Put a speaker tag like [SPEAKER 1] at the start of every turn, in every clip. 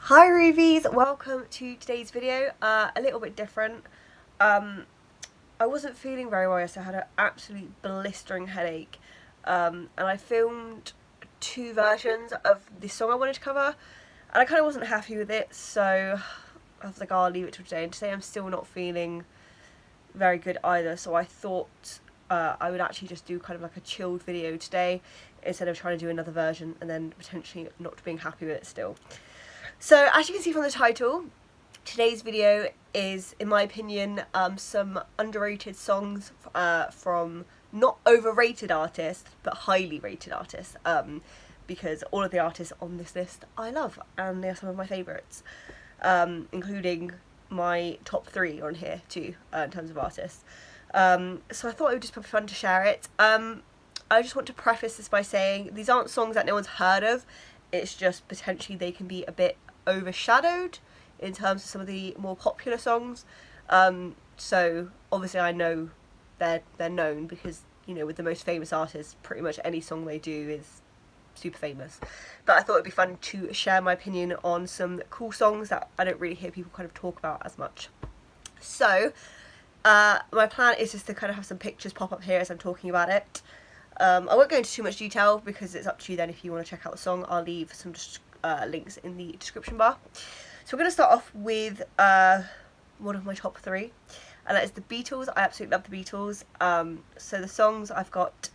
[SPEAKER 1] Hi Rubies, welcome to today's video. A little bit different. I wasn't feeling very well, so I had an absolute blistering headache. And I filmed two versions of the song I wanted to cover, and I kind of wasn't happy with it, so I was like, oh, I'll leave it till today. And today I'm still not feeling very good either, so I thought I would actually just do kind of like a chilled video today instead of trying to do another version and then potentially not being happy with it still. So as you can see from the title, today's video is, in my opinion, some underrated songs from not overrated artists, but highly rated artists, because all of the artists on this list I love, and they're some of my favourites, including my top 3 on here too, in terms of artists. So I thought it would just be fun to share it. I just want to preface this by saying these aren't songs that no one's heard of. It's just potentially they can be a bit overshadowed in terms of some of the more popular songs. So obviously I know they're known because, you know, with the most famous artists, pretty much any song they do is super famous. But I thought it'd be fun to share my opinion on some cool songs that I don't really hear people kind of talk about as much. So my plan is just to kind of have some pictures pop up here as I'm talking about it. I won't go into too much detail because it's up to you then if you want to check out the song. I'll leave some links in the description bar. So we're going to start off with one of my top 3, and that is the Beatles. I absolutely love the Beatles. So the songs I've got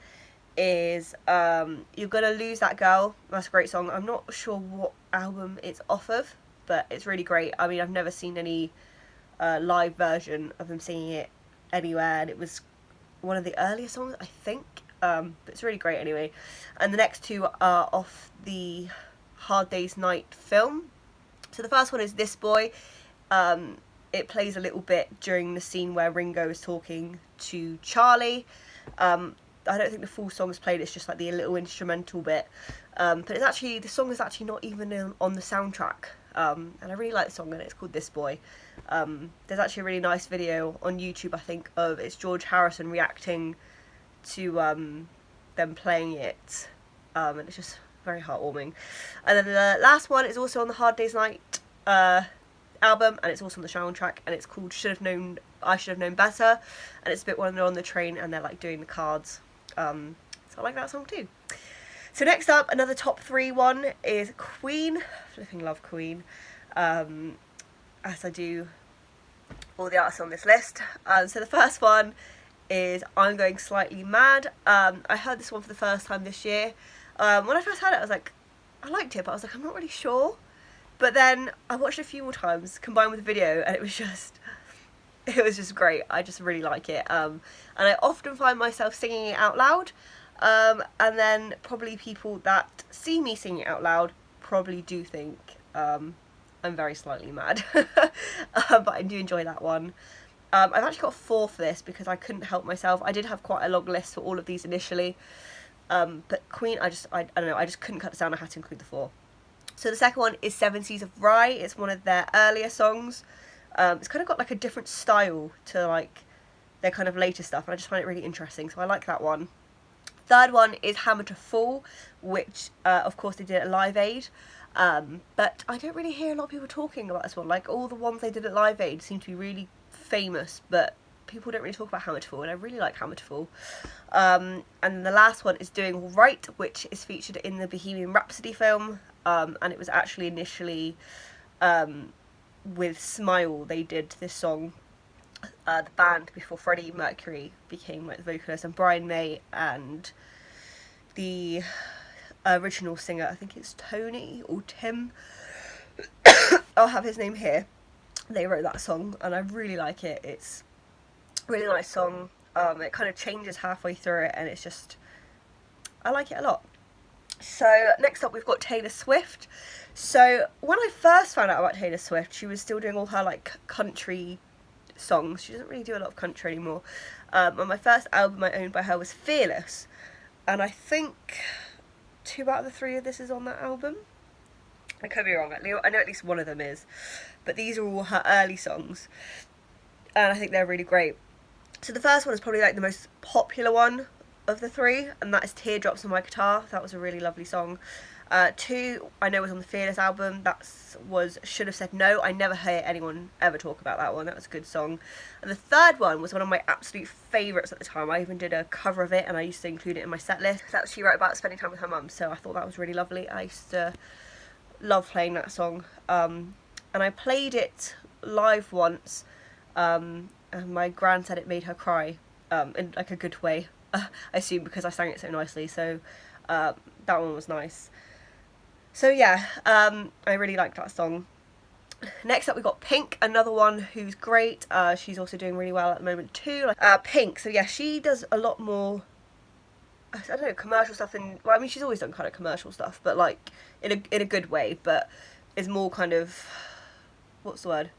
[SPEAKER 1] is You're Gonna Lose That Girl. That's a great song. I'm not sure what album it's off of, but it's really great. I mean, I've never seen any live version of them singing it anywhere, and it was one of the earlier songs, I think. But it's really great anyway. And the next two are off the Hard Day's Night film. So the first one is This Boy. It plays a little bit during the scene where Ringo is talking to Charlie. I don't think the full song is played, it's just like the little instrumental bit. But it's actually, the song is actually not even on the soundtrack. And I really like the song, and it's called This Boy. There's actually a really nice video on YouTube, I think, of it's George Harrison reacting to them playing it, and it's just very heartwarming. And then the last one is also on the Hard Day's Night album, and it's also on the soundtrack, and it's called I Should Have Known Better, and it's a bit when they're on the train and they're like doing the cards. So I like that song too. So next up, another top 3 one is Queen. Flipping love Queen, as I do all the artists on this list. So the first one is I'm Going Slightly Mad. I heard this one for the first time this year. When I first heard it, I was like, I liked it, but I was like, I'm not really sure. But then I watched it a few more times, combined with the video, and it was just great. I just really like it. And I often find myself singing it out loud. And then probably people that see me singing it out loud probably do think I'm very slightly mad. But I do enjoy that one. I've actually got 4 for this because I couldn't help myself. I did have quite a long list for all of these initially. But Queen, I don't know, I just couldn't cut this down. I had to include the 4. So the second one is Seven Seas of Rhye. It's one of their earlier songs. It's kind of got like a different style to like their kind of later stuff, and I just find it really interesting, so I like that one. Third one is Hammer to Fall, which of course they did at Live Aid. But I don't really hear a lot of people talking about this one. Like, all the ones they did at Live Aid seem to be really famous, but people don't really talk about Hammer to Fall, and I really like Hammer to Fall. And the last one is Doing All Right, which is featured in the Bohemian Rhapsody film, and it was actually initially with Smile they did this song, the band, before Freddie Mercury became like the vocalist, and Brian May and the original singer, I think it's Tony or Tim, I'll have his name here, they wrote that song, and I really like it. It's a really nice song. It kind of changes halfway through it, and it's just, I like it a lot. So next up we've got Taylor Swift. So when I first found out about Taylor Swift, she was still doing all her like country songs. She doesn't really do a lot of country anymore. And my first album I owned by her was Fearless, and I think 2 out of the 3 of this is on that album. I could be wrong. I know at least one of them is, but these are all her early songs, and I think they're really great. So the first one is probably like the most popular one of the 3, and that is Teardrops on My Guitar. That was a really lovely song. 2, I know was on the Fearless album. That was Should Have Said No. I never hear anyone ever talk about that one. That was a good song. And the third one was one of my absolute favourites at the time. I even did a cover of it and I used to include it in my set list. That she wrote about spending time with her mum, so I thought that was really lovely. I used to love playing that song. And I played it live once, and my gran said it made her cry, in like a good way. I assume because I sang it so nicely, so that one was nice. So yeah, I really liked that song. Next up we got Pink, another one who's great. She's also doing really well at the moment too. Pink, so yeah, she does a lot more, I don't know, commercial stuff. Well, I mean, she's always done kind of commercial stuff, but like in a good way, but is more kind of, what's the word,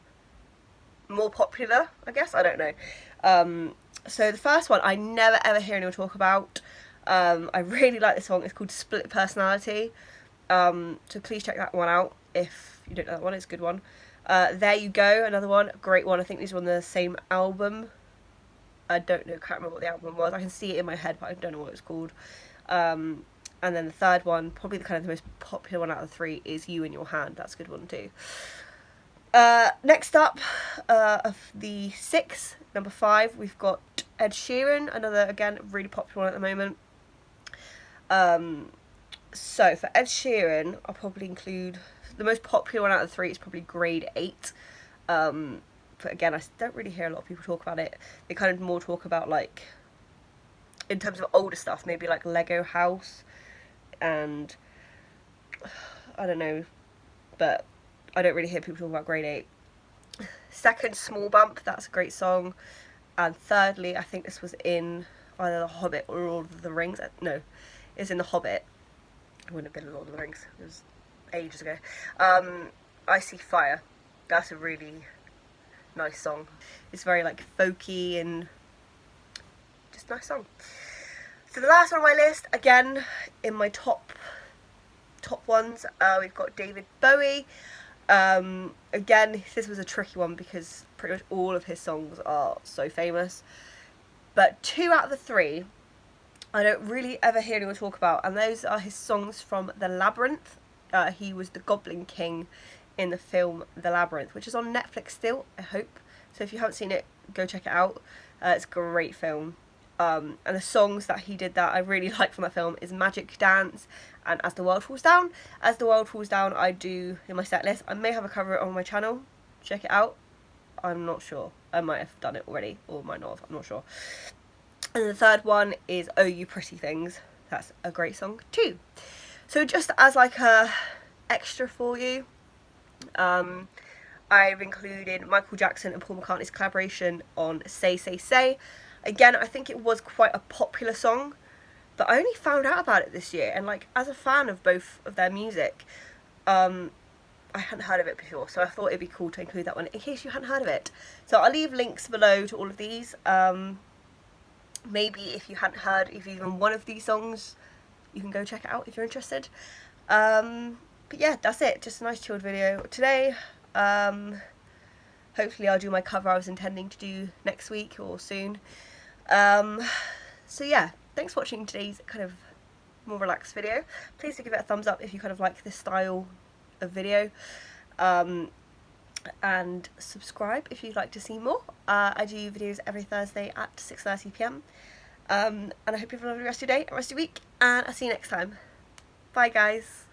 [SPEAKER 1] more popular, I guess, I don't know. So the first one I never ever hear anyone talk about. I really like this song. It's called Split Personality. So please check that one out if you don't know that one. It's a good one. There You Go, another one, great one. I think these were on the same album. I don't know, can't remember what the album was. I can see it in my head, but I don't know what it's called. And then the third one, probably the most popular one out of the 3, is You in Your Hand. That's a good one too. Next up, of the 6, number 5, we've got Ed Sheeran, another, again, really popular one at the moment. So for Ed Sheeran, I'll probably include, the most popular one out of the 3 is probably Grade 8. But again, I don't really hear a lot of people talk about it. They kind of more talk about, like, in terms of older stuff, maybe like Lego House, and I don't know, but I don't really hear people talk about Grade 8. Second, Small Bump, that's a great song. And thirdly, I think this was in either The Hobbit or Lord of the Rings. No, it's in The Hobbit. It wouldn't have been Lord of the Rings, it was ages ago. I See Fire, that's a really nice song. It's very like folky and just a nice song. So the last one on my list, again in my top ones, we've got David Bowie. Again, this was a tricky one because pretty much all of his songs are so famous, but 2 out of the 3 I don't really ever hear anyone talk about, and those are his songs from The Labyrinth. He was the Goblin King in the film The Labyrinth, which is on Netflix still, I hope. So if you haven't seen it, go check it out. It's a great film. And the songs that he did that I really like from that film is Magic Dance and As the World Falls Down. As the World Falls Down I do in my set list. I may have a cover on my channel. Check it out. I'm not sure. I might have done it already or might not have. I'm not sure. And the third one is Oh You Pretty Things. That's a great song too. So just as like a extra for you, I've included Michael Jackson and Paul McCartney's collaboration on Say Say Say. Again, I think it was quite a popular song, but I only found out about it this year, and like as a fan of both of their music, I hadn't heard of it before, so I thought it'd be cool to include that one in case you hadn't heard of it. So I'll leave links below to all of these. Maybe if you hadn't heard of even one of these songs, you can go check it out if you're interested. But yeah, that's it. Just a nice chilled video today. Hopefully I'll do my cover I was intending to do next week or soon. So yeah, thanks for watching today's kind of more relaxed video. Please do give it a thumbs up if you kind of like this style of video. And subscribe if you'd like to see more. I do videos every Thursday at 6:30 PM. And I hope you have a lovely rest of your day and rest of your week, and I'll see you next time. Bye guys.